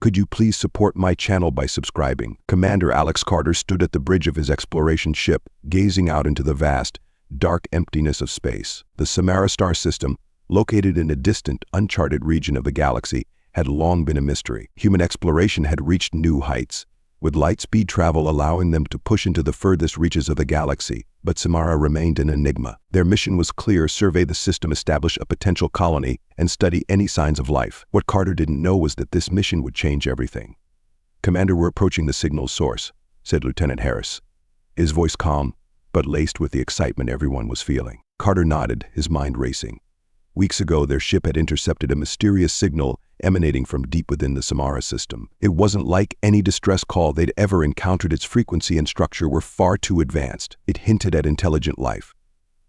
Could you please support my channel by subscribing? Commander Alex Carter stood at the bridge of his exploration ship, gazing out into the vast, dark emptiness of space. The Samara star system, located in a distant, uncharted region of the galaxy, had long been a mystery. Human exploration had reached new heights, with light-speed travel allowing them to push into the furthest reaches of the galaxy. But Samara remained an enigma. Their mission was clear: survey the system, establish a potential colony, and study any signs of life. What Carter didn't know was that this mission would change everything. "Commander, we're approaching the signal source," said Lieutenant Harris, his voice calm, but laced with the excitement everyone was feeling. Carter nodded, his mind racing. Weeks ago, their ship had intercepted a mysterious signal emanating from deep within the Samara system. It wasn't like any distress call they'd ever encountered. Its frequency and structure were far too advanced. It hinted at intelligent life.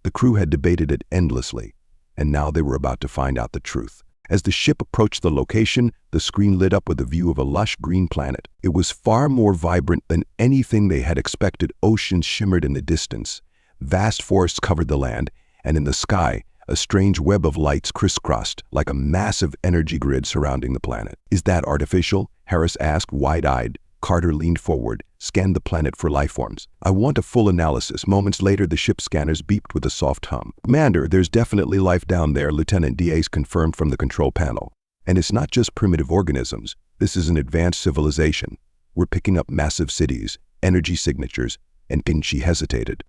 The crew had debated it endlessly, and now they were about to find out the truth. As the ship approached the location, the screen lit up with a view of a lush green planet. It was far more vibrant than anything they had expected. Oceans shimmered in the distance. Vast forests covered the land, and in the sky, a strange web of lights crisscrossed like a massive energy grid surrounding the planet. "Is that artificial?" Harris asked, wide-eyed. Carter leaned forward, scanned the planet for life forms. "I want a full analysis." Moments later, the ship's scanners beeped with a soft hum. "Commander, there's definitely life down there," Lieutenant Diaz confirmed from the control panel. "And it's not just primitive organisms. This is an advanced civilization. We're picking up massive cities, energy signatures, and..." She hesitated.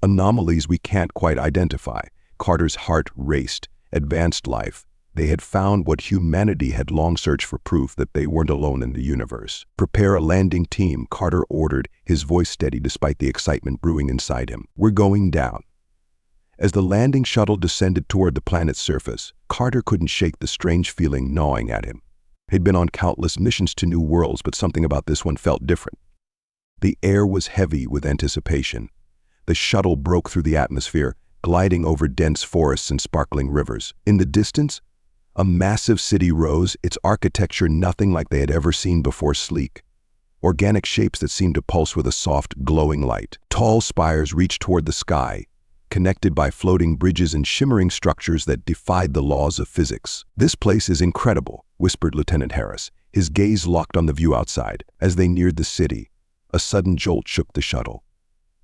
"Anomalies we can't quite identify." Carter's heart raced. Advanced life. They had found what humanity had long searched for: proof that they weren't alone in the universe. "Prepare a landing team," Carter ordered, his voice steady despite the excitement brewing inside him. "We're going down." As the landing shuttle descended toward the planet's surface, Carter couldn't shake the strange feeling gnawing at him. He'd been on countless missions to new worlds, but something about this one felt different. The air was heavy with anticipation. The shuttle broke through the atmosphere, gliding over dense forests and sparkling rivers. In the distance, a massive city rose, its architecture nothing like they had ever seen before: sleek, organic shapes that seemed to pulse with a soft, glowing light. Tall spires reached toward the sky, connected by floating bridges and shimmering structures that defied the laws of physics. "This place is incredible," whispered Lieutenant Harris, his gaze locked on the view outside. As they neared the city, a sudden jolt shook the shuttle.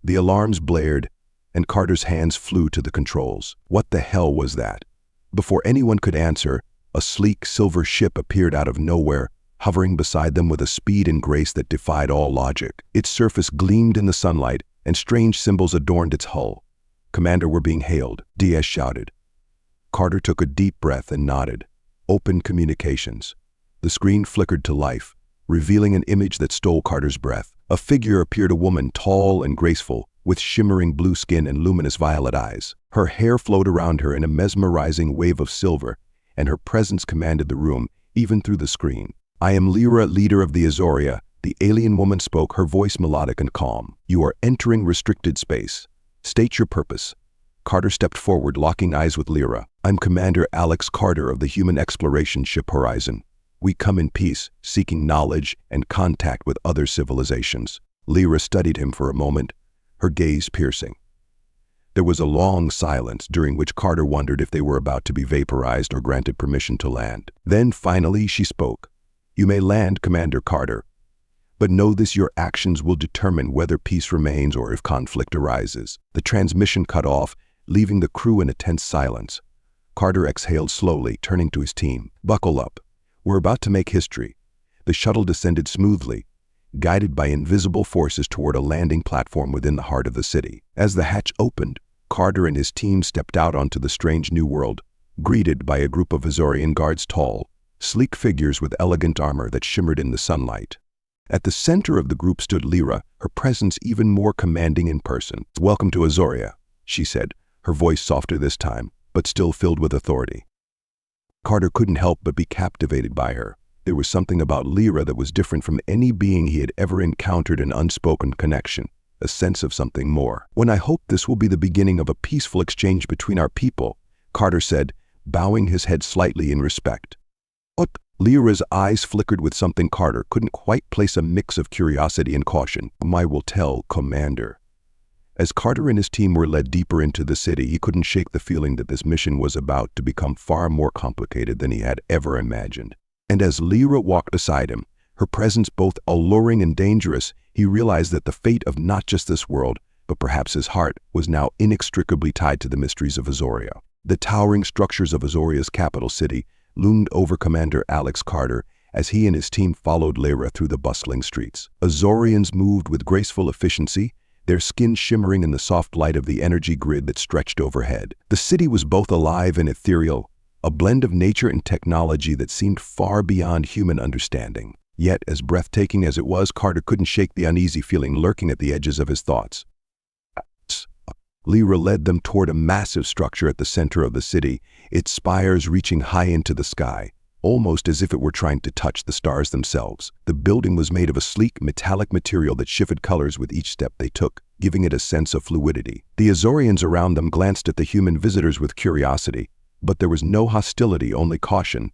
The alarms blared, and Carter's hands flew to the controls. What the hell was that? Before anyone could answer, a sleek silver ship appeared out of nowhere, hovering beside them with a speed and grace that defied all logic. Its surface gleamed in the sunlight, and strange symbols adorned its hull. "Commander, we're being hailed," Diaz shouted. Carter took a deep breath and nodded. "Open communications." The screen flickered to life, revealing an image that stole Carter's breath. A figure appeared, a woman, tall and graceful, with shimmering blue skin and luminous violet eyes. Her hair flowed around her in a mesmerizing wave of silver, and her presence commanded the room, even through the screen. "I am Lyra, leader of the Azoria," the alien woman spoke, her voice melodic and calm. "You are entering restricted space. State your purpose." Carter stepped forward, locking eyes with Lyra. "I'm Commander Alex Carter of the human exploration ship Horizon. We come in peace, seeking knowledge and contact with other civilizations." Lyra studied him for a moment, her gaze piercing. There was a long silence, during which Carter wondered if they were about to be vaporized or granted permission to land. Then finally she spoke. "You may land, Commander Carter, but know this: your actions will determine whether peace remains or if conflict arises." The transmission cut off, leaving the crew in a tense silence. Carter exhaled slowly, turning to his team. "Buckle up. We're about to make history." The shuttle descended smoothly, guided by invisible forces toward a landing platform within the heart of the city. As the hatch opened, Carter and his team stepped out onto the strange new world, greeted by a group of Azorian guards, tall, sleek figures with elegant armor that shimmered in the sunlight. At the center of the group stood Lyra, her presence even more commanding in person. "Welcome to Azoria," she said, her voice softer this time, but still filled with authority. Carter couldn't help but be captivated by her. There was something about Lyra that was different from any being he had ever encountered, an unspoken connection, a sense of something more. "When I hope this will be the beginning of a peaceful exchange between our people," Carter said, bowing his head slightly in respect. "What?" Lyra's eyes flickered with something Carter couldn't quite place, a mix of curiosity and caution. "I will tell, Commander." As Carter and his team were led deeper into the city, he couldn't shake the feeling that this mission was about to become far more complicated than he had ever imagined. And as Lyra walked beside him, her presence both alluring and dangerous, he realized that the fate of not just this world, but perhaps his heart, was now inextricably tied to the mysteries of Azoria. The towering structures of Azoria's capital city loomed over Commander Alex Carter as he and his team followed Lyra through the bustling streets. Azorians moved with graceful efficiency, their skin shimmering in the soft light of the energy grid that stretched overhead. The city was both alive and ethereal, a blend of nature and technology that seemed far beyond human understanding. Yet, as breathtaking as it was, Carter couldn't shake the uneasy feeling lurking at the edges of his thoughts. Lyra led them toward a massive structure at the center of the city, its spires reaching high into the sky, almost as if it were trying to touch the stars themselves. The building was made of a sleek, metallic material that shifted colors with each step they took, giving it a sense of fluidity. The Azorians around them glanced at the human visitors with curiosity, but there was no hostility, only caution.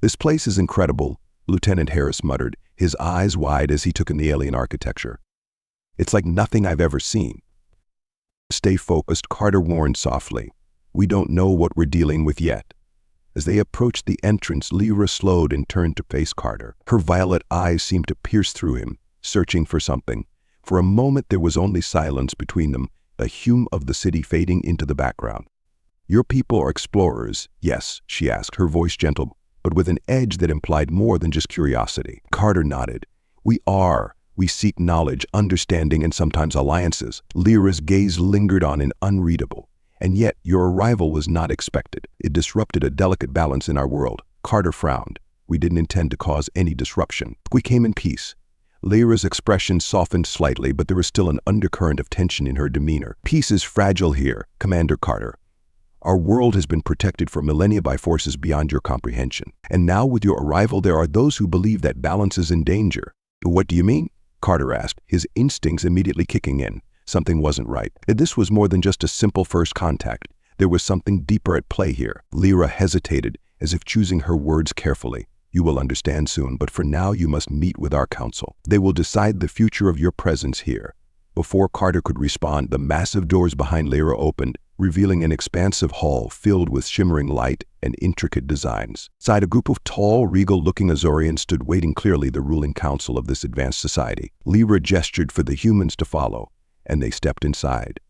"This place is incredible," Lieutenant Harris muttered, his eyes wide as he took in the alien architecture. "It's like nothing I've ever seen." "Stay focused," Carter warned softly. "We don't know what we're dealing with yet." As they approached the entrance, Lyra slowed and turned to face Carter. Her violet eyes seemed to pierce through him, searching for something. For a moment there was only silence between them, a hum of the city fading into the background. "Your people are explorers, yes?" she asked, her voice gentle, but with an edge that implied more than just curiosity. Carter nodded. "We are. We seek knowledge, understanding, and sometimes alliances." Lyra's gaze lingered on an unreadable. "And yet, your arrival was not expected. It disrupted a delicate balance in our world." Carter frowned. "We didn't intend to cause any disruption. We came in peace." Lyra's expression softened slightly, but there was still an undercurrent of tension in her demeanor. "Peace is fragile here, Commander Carter. Our world has been protected for millennia by forces beyond your comprehension. And now with your arrival, there are those who believe that balance is in danger." "What do you mean?" Carter asked, his instincts immediately kicking in. Something wasn't right. This was more than just a simple first contact. There was something deeper at play here. Lyra hesitated, as if choosing her words carefully. "You will understand soon, but for now you must meet with our council. They will decide the future of your presence here." Before Carter could respond, the massive doors behind Lyra opened, revealing an expansive hall filled with shimmering light and intricate designs. Inside, a group of tall, regal-looking Azorians stood waiting, clearly the ruling council of this advanced society. Lyra gestured for the humans to follow, and they stepped inside.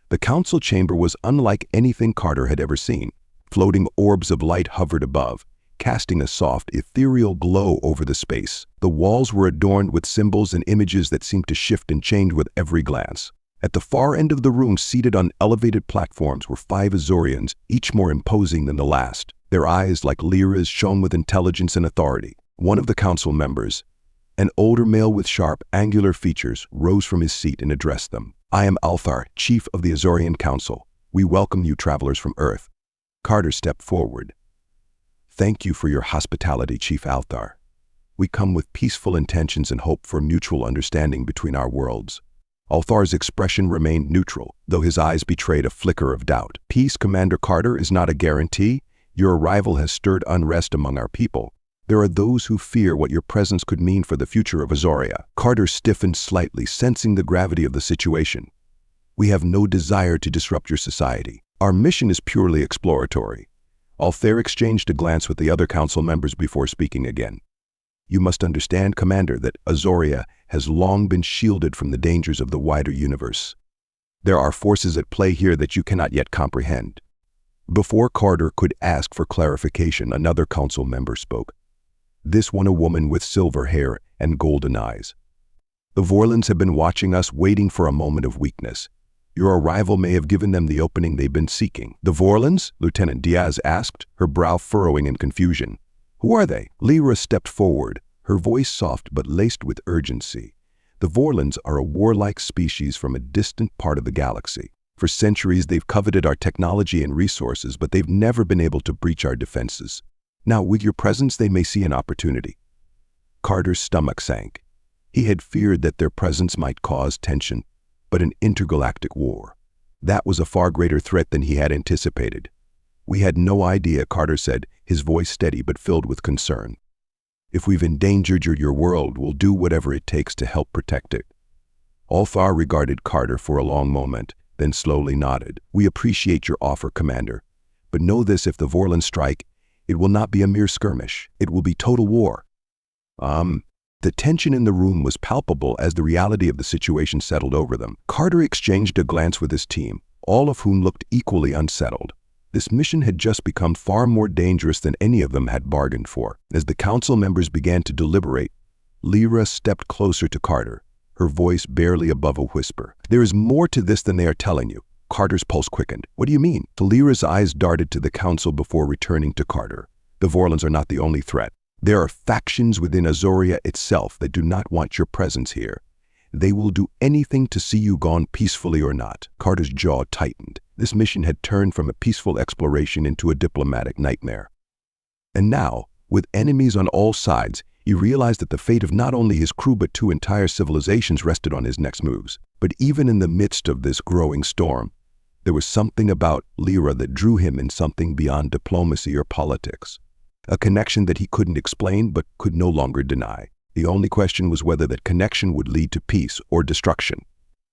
The council chamber was unlike anything Carter had ever seen. Floating orbs of light hovered above, casting a soft, ethereal glow over the space. The walls were adorned with symbols and images that seemed to shift and change with every glance. At the far end of the room, seated on elevated platforms, were 5 Azorians, each more imposing than the last. Their eyes, like Lyra's, shone with intelligence and authority. One of the council members, an older male with sharp, angular features, rose from his seat and addressed them. "I am Althar, Chief of the Azorian Council. We welcome you, travelers from Earth." Carter stepped forward. "Thank you for your hospitality, Chief Althar. We come with peaceful intentions and hope for mutual understanding between our worlds." Althar's expression remained neutral, though his eyes betrayed a flicker of doubt. "Peace, Commander Carter, is not a guarantee. Your arrival has stirred unrest among our people. There are those who fear what your presence could mean for the future of Azoria." Carter stiffened slightly, sensing the gravity of the situation. "We have no desire to disrupt your society. Our mission is purely exploratory." Althar exchanged a glance with the other council members before speaking again. "You must understand, Commander, that Azoria has long been shielded from the dangers of the wider universe. There are forces at play here that you cannot yet comprehend." Before Carter could ask for clarification, another council member spoke. This one a woman with silver hair and golden eyes. "The Vorlons have been watching us, waiting for a moment of weakness. Your arrival may have given them the opening they've been seeking." "The Vorlons?" Lieutenant Diaz asked, her brow furrowing in confusion. "Who are they?" Lyra stepped forward, her voice soft but laced with urgency. "The Vorlons are a warlike species from a distant part of the galaxy. For centuries they've coveted our technology and resources, but they've never been able to breach our defenses. Now, with your presence, they may see an opportunity." Carter's stomach sank. He had feared that their presence might cause tension, but an intergalactic war. That was a far greater threat than he had anticipated. "We had no idea," Carter said, his voice steady but filled with concern. "If we've endangered your world, we'll do whatever it takes to help protect it." Althar regarded Carter for a long moment, then slowly nodded. "We appreciate your offer, Commander. But know this, if the Vorlons strike, It will not be a mere skirmish. It will be total war. The tension in the room was palpable as the reality of the situation settled over them. Carter exchanged a glance with his team, all of whom looked equally unsettled. This mission had just become far more dangerous than any of them had bargained for. As the council members began to deliberate, Lyra stepped closer to Carter, her voice barely above a whisper. "There is more to this than they are telling you." Carter's pulse quickened. "What do you mean?" Lyra's eyes darted to the council before returning to Carter. "The Vorlons are not the only threat. There are factions within Azoria itself that do not want your presence here. They will do anything to see you gone peacefully or not." Carter's jaw tightened. This mission had turned from a peaceful exploration into a diplomatic nightmare. And now, with enemies on all sides, he realized that the fate of not only his crew but two entire civilizations rested on his next moves. But even in the midst of this growing storm, there was something about Lyra that drew him in something beyond diplomacy or politics. A connection that he couldn't explain but could no longer deny. The only question was whether that connection would lead to peace or destruction.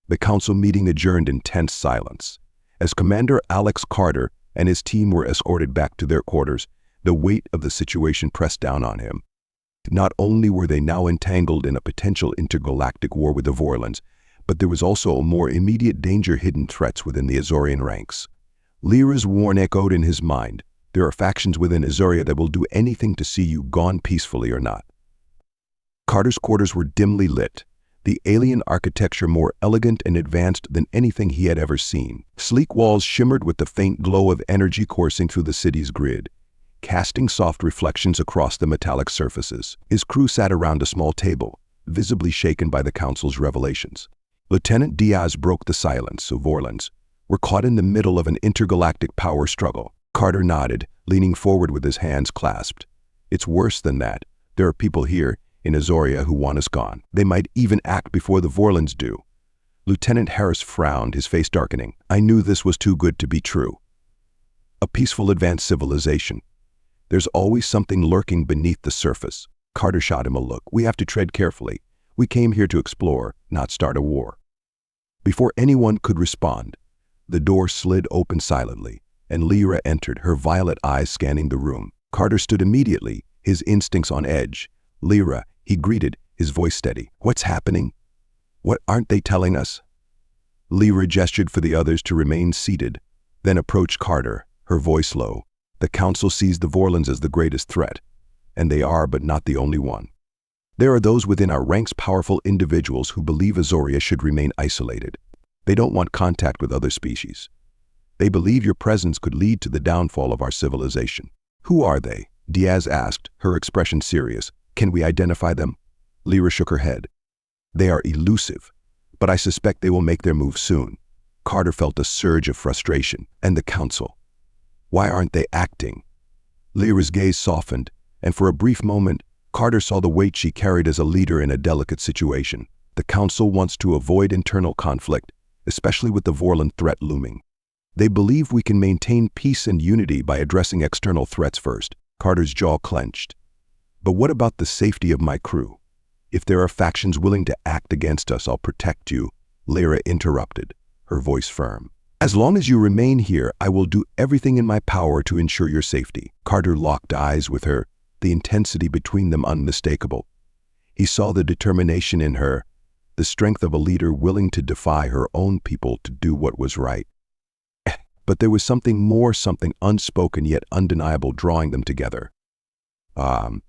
The council meeting adjourned in tense silence. As Commander Alex Carter and his team were escorted back to their quarters, the weight of the situation pressed down on him. Not only were they now entangled in a potential intergalactic war with the Vorlons, but there was also a more immediate danger, hidden threats within the Azorian ranks. Lyra's warning echoed in his mind. There are factions within Azoria that will do anything to see you gone peacefully or not. Carter's quarters were dimly lit, the alien architecture more elegant and advanced than anything he had ever seen. Sleek walls shimmered with the faint glow of energy coursing through the city's grid, casting soft reflections across the metallic surfaces. His crew sat around a small table, visibly shaken by the council's revelations. Lieutenant Diaz broke the silence. The Vorlons were caught in the middle of an intergalactic power struggle. Carter nodded, leaning forward with his hands clasped. "It's worse than that. There are people here in Azoria who want us gone. They might even act before the Vorlons do." Lieutenant Harris frowned, his face darkening. "I knew this was too good to be true. A peaceful advanced civilization. There's always something lurking beneath the surface." Carter shot him a look. "We have to tread carefully. We came here to explore, not start a war." Before anyone could respond, the door slid open silently, and Lyra entered, her violet eyes scanning the room. Carter stood immediately, his instincts on edge. "Lyra," he greeted, his voice steady. "What's happening? What aren't they telling us?" Lyra gestured for the others to remain seated, then approached Carter, her voice low. "The council sees the Vorlons as the greatest threat, and they are but not the only one. There are those within our ranks, powerful individuals who believe Azoria should remain isolated. They don't want contact with other species. They believe your presence could lead to the downfall of our civilization." "Who are they?" Diaz asked, her expression serious. "Can we identify them?" Lyra shook her head. "They are elusive, but I suspect they will make their move soon." Carter felt a surge of frustration. "And the council? Why aren't they acting?" Lyra's gaze softened, and for a brief moment, Carter saw the weight she carried as a leader in a delicate situation. The council wants to avoid internal conflict, especially with the Vorlon threat looming. They believe we can maintain peace and unity by addressing external threats first. Carter's jaw clenched. "But what about the safety of my crew? If there are factions willing to act against us, I'll protect you," Lyra interrupted, her voice firm. "As long as you remain here, I will do everything in my power to ensure your safety." Carter locked eyes with her, the intensity between them unmistakable. He saw the determination in her, the strength of a leader willing to defy her own people to do what was right. But there was something more, something unspoken yet undeniable drawing them together. A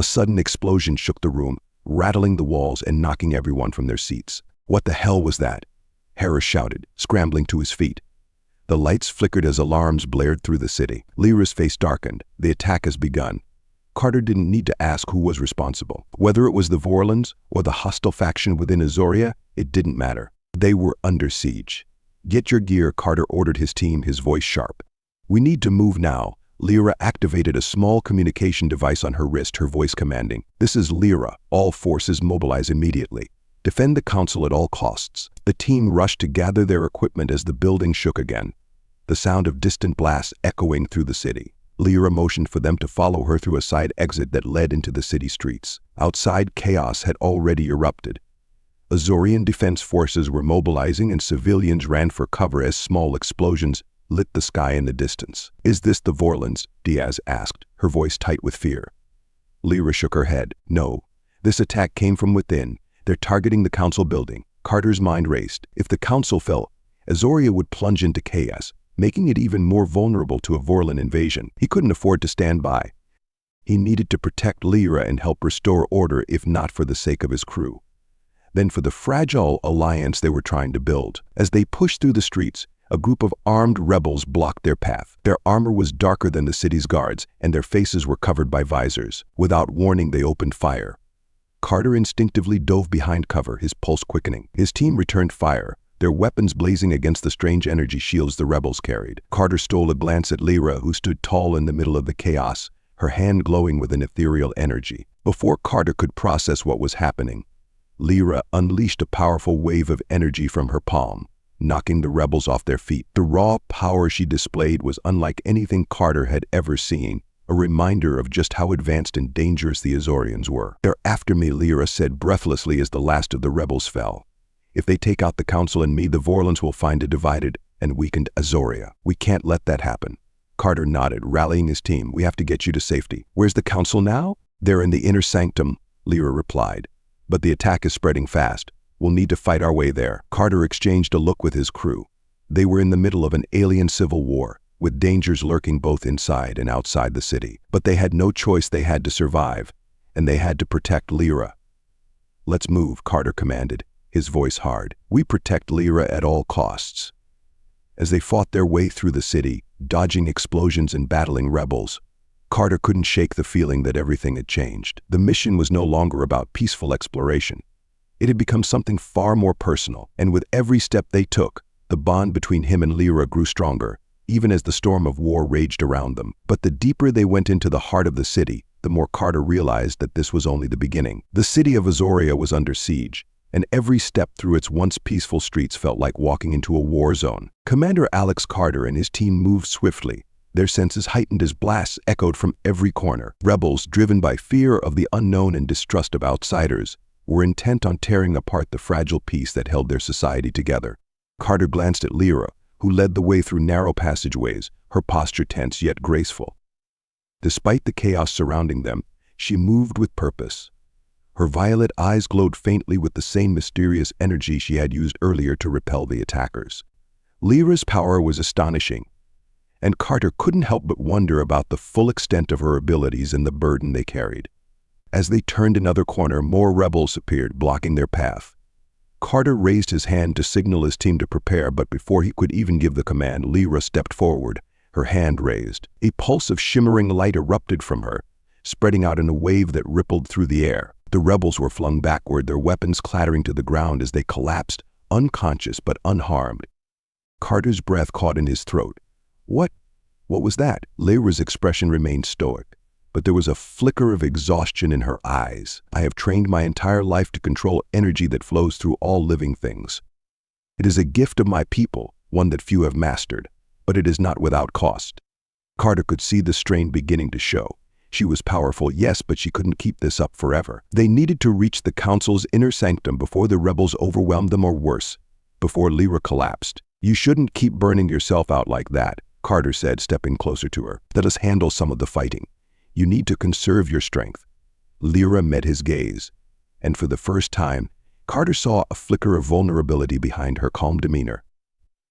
sudden explosion shook the room, rattling the walls and knocking everyone from their seats. "What the hell was that?" Harris shouted, scrambling to his feet. The lights flickered as alarms blared through the city. Lyra's face darkened. "The attack has begun." Carter didn't need to ask who was responsible. Whether it was the Vorlons or the hostile faction within Azoria, it didn't matter. They were under siege. "Get your gear," Carter ordered his team, his voice sharp. "We need to move now." Lyra activated a small communication device on her wrist, her voice commanding. "This is Lyra. All forces mobilize immediately. Defend the council at all costs." The team rushed to gather their equipment as the building shook again, the sound of distant blasts echoing through the city. Lyra motioned for them to follow her through a side exit that led into the city streets. Outside, chaos had already erupted. Azorian defense forces were mobilizing and civilians ran for cover as small explosions lit the sky in the distance. "Is this the Vorlons?" Diaz asked, her voice tight with fear. Lyra shook her head. "No. This attack came from within. They're targeting the council building." Carter's mind raced. If the council fell, Azoria would plunge into chaos, making it even more vulnerable to a Vorlon invasion. He couldn't afford to stand by. He needed to protect Lyra and help restore order, if not for the sake of his crew, then for the fragile alliance they were trying to build. As they pushed through the streets, a group of armed rebels blocked their path. Their armor was darker than the city's guards, and their faces were covered by visors. Without warning, they opened fire. Carter instinctively dove behind cover, his pulse quickening. His team returned fire, their weapons blazing against the strange energy shields the rebels carried. Carter stole a glance at Lyra, who stood tall in the middle of the chaos, her hand glowing with an ethereal energy. Before Carter could process what was happening, Lyra unleashed a powerful wave of energy from her palm, knocking the rebels off their feet. The raw power she displayed was unlike anything Carter had ever seen, a reminder of just how advanced and dangerous the Azorians were. "They're after me," Lyra said breathlessly as the last of the rebels fell. "If they take out the council and me, the Vorlons will find a divided and weakened Azoria. We can't let that happen." Carter nodded, rallying his team. "We have to get you to safety." "Where's the council now?" "They're in the inner sanctum," Lyra replied. "But the attack is spreading fast. We'll need to fight our way there." Carter exchanged a look with his crew. They were in the middle of an alien civil war, with dangers lurking both inside and outside the city. But they had no choice. They had to survive, and they had to protect Lyra. "Let's move," Carter commanded, his voice hard. "We protect Lyra at all costs." As they fought their way through the city, dodging explosions and battling rebels, Carter couldn't shake the feeling that everything had changed. The mission was no longer about peaceful exploration. It had become something far more personal, and with every step they took, the bond between him and Lyra grew stronger, even as the storm of war raged around them. But the deeper they went into the heart of the city, the more Carter realized that this was only the beginning. The city of Azoria was under siege, and every step through its once peaceful streets felt like walking into a war zone. Commander Alex Carter and his team moved swiftly, their senses heightened as blasts echoed from every corner. Rebels, driven by fear of the unknown and distrust of outsiders, were intent on tearing apart the fragile peace that held their society together. Carter glanced at Lyra, who led the way through narrow passageways, her posture tense yet graceful. Despite the chaos surrounding them, she moved with purpose. Her violet eyes glowed faintly with the same mysterious energy she had used earlier to repel the attackers. Lyra's power was astonishing, and Carter couldn't help but wonder about the full extent of her abilities and the burden they carried. As they turned another corner, more rebels appeared, blocking their path. Carter raised his hand to signal his team to prepare, but before he could even give the command, Lyra stepped forward, her hand raised. A pulse of shimmering light erupted from her, spreading out in a wave that rippled through the air. The rebels were flung backward, their weapons clattering to the ground as they collapsed, unconscious but unharmed. Carter's breath caught in his throat. What was that?" Lyra's expression remained stoic, but there was a flicker of exhaustion in her eyes. "I have trained my entire life to control energy that flows through all living things. It is a gift of my people, one that few have mastered, but it is not without cost." Carter could see the strain beginning to show. She was powerful, yes, but she couldn't keep this up forever. They needed to reach the council's inner sanctum before the rebels overwhelmed them, or worse, before Lyra collapsed. "You shouldn't keep burning yourself out like that," Carter said, stepping closer to her. "Let us handle some of the fighting. You need to conserve your strength." Lyra met his gaze, and for the first time, Carter saw a flicker of vulnerability behind her calm demeanor.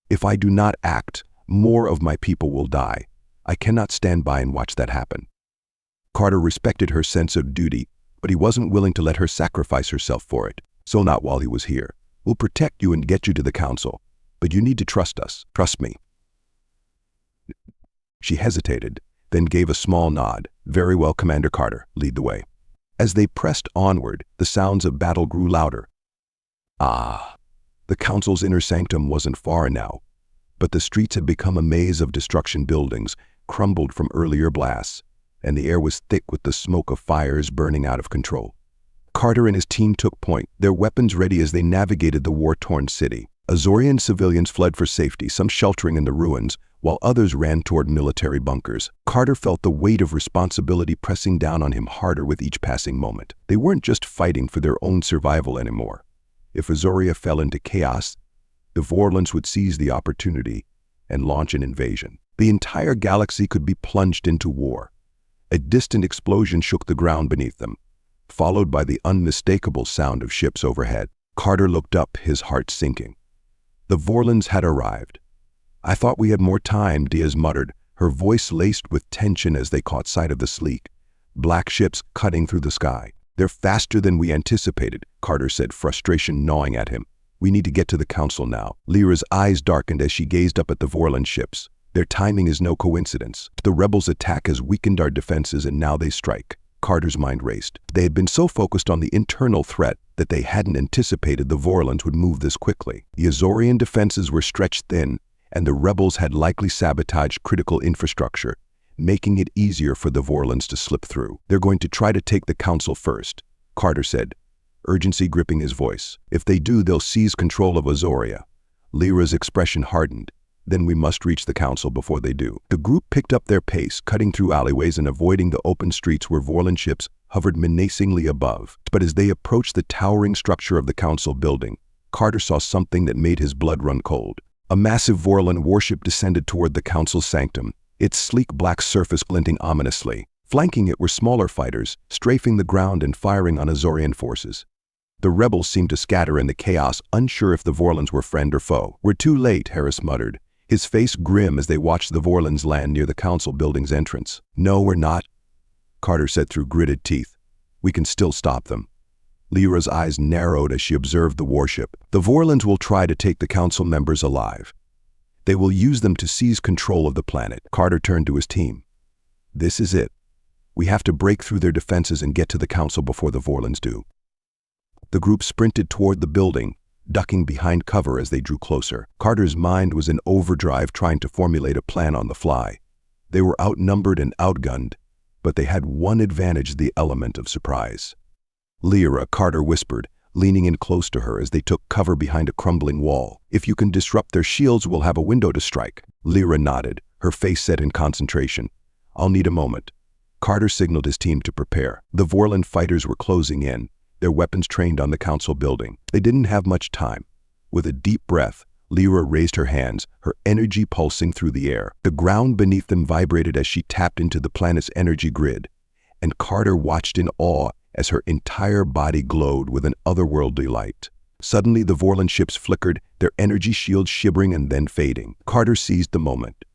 "If I do not act, more of my people will die. I cannot stand by and watch that happen." Carter respected her sense of duty, but he wasn't willing to let her sacrifice herself for it. "So not while he was here. We'll protect you and get you to the council, but you need to trust us. Trust me." She hesitated, then gave a small nod. "Very well, Commander Carter, lead the way." As they pressed onward, the sounds of battle grew louder. The council's inner sanctum wasn't far now, but the streets had become a maze of destruction. Buildings crumbled from earlier blasts, and the air was thick with the smoke of fires burning out of control. Carter and his team took point, their weapons ready as they navigated the war-torn city. Azorian civilians fled for safety, some sheltering in the ruins, while others ran toward military bunkers. Carter felt the weight of responsibility pressing down on him harder with each passing moment. They weren't just fighting for their own survival anymore. If Azoria fell into chaos, the Vorlons would seize the opportunity and launch an invasion. The entire galaxy could be plunged into war. A distant explosion shook the ground beneath them, followed by the unmistakable sound of ships overhead. Carter looked up, his heart sinking. The Vorlons had arrived. "I thought we had more time," Diaz muttered, her voice laced with tension as they caught sight of the sleek, black ships cutting through the sky. "They're faster than we anticipated," Carter said, frustration gnawing at him. "We need to get to the council now." Lyra's eyes darkened as she gazed up at the Vorlon ships. "Their timing is no coincidence. The rebels' attack has weakened our defenses and now they strike." Carter's mind raced. They had been so focused on the internal threat that they hadn't anticipated the Vorlons would move this quickly. The Azorian defenses were stretched thin, and the rebels had likely sabotaged critical infrastructure, making it easier for the Vorlons to slip through. "They're going to try to take the council first," Carter said, urgency gripping his voice. "If they do, they'll seize control of Azoria." Lyra's expression hardened. "Then we must reach the council before they do." The group picked up their pace, cutting through alleyways and avoiding the open streets where Vorlon ships hovered menacingly above. But as they approached the towering structure of the council building, Carter saw something that made his blood run cold. A massive Vorlon warship descended toward the council's sanctum, its sleek black surface glinting ominously. Flanking it were smaller fighters, strafing the ground and firing on Azorian forces. The rebels seemed to scatter in the chaos, unsure if the Vorlons were friend or foe. "We're too late," Harris muttered, his face grim as they watched the Vorlons land near the council building's entrance. "No, we're not," Carter said through gritted teeth. "We can still stop them." Lyra's eyes narrowed as she observed the warship. "The Vorlons will try to take the council members alive. They will use them to seize control of the planet." Carter turned to his team. "This is it. We have to break through their defenses and get to the council before the Vorlons do." The group sprinted toward the building, ducking behind cover as they drew closer. Carter's mind was in overdrive, trying to formulate a plan on the fly. They were outnumbered and outgunned, but they had one advantage: the element of surprise. "Lyra," Carter whispered, leaning in close to her as they took cover behind a crumbling wall. "If you can disrupt their shields, we'll have a window to strike." Lyra nodded, her face set in concentration. "I'll need a moment." Carter signaled his team to prepare. The Vorlon fighters were closing in, their weapons trained on the council building. They didn't have much time. With a deep breath, Lyra raised her hands, her energy pulsing through the air. The ground beneath them vibrated as she tapped into the planet's energy grid, and Carter watched in awe as her entire body glowed with an otherworldly light. Suddenly, the Vorlon ships flickered, their energy shields shivering and then fading. Carter seized the moment.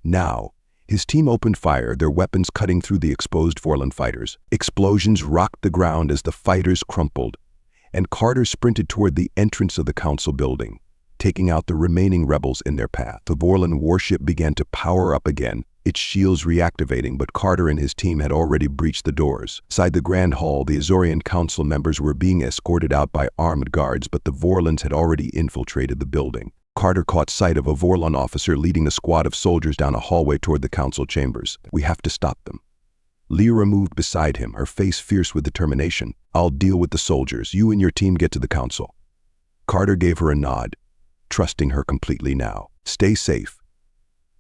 Now, his team opened fire, their weapons cutting through the exposed Vorlon fighters. Explosions rocked the ground as the fighters crumpled, and Carter sprinted toward the entrance of the council building, taking out the remaining rebels in their path. The Vorlon warship began to power up again, its shields reactivating, but Carter and his team had already breached the doors. Inside the Grand Hall, the Azorian council members were being escorted out by armed guards, but the Vorlons had already infiltrated the building. Carter caught sight of a Vorlon officer leading a squad of soldiers down a hallway toward the council chambers. "We have to stop them." Lyra moved beside him, her face fierce with determination. "I'll deal with the soldiers. You and your team get to the council." Carter gave her a nod, trusting her completely now. "Stay safe."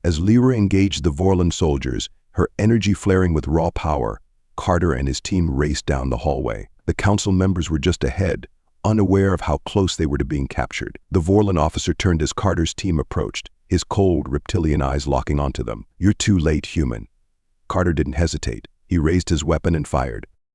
As Lyra engaged the Vorlon soldiers, her energy flaring with raw power, Carter and his team raced down the hallway. The council members were just ahead, unaware of how close they were to being captured. The Vorlon officer turned as Carter's team approached, his cold, reptilian eyes locking onto them. "You're too late, human." Carter didn't hesitate. He raised his weapon and fired.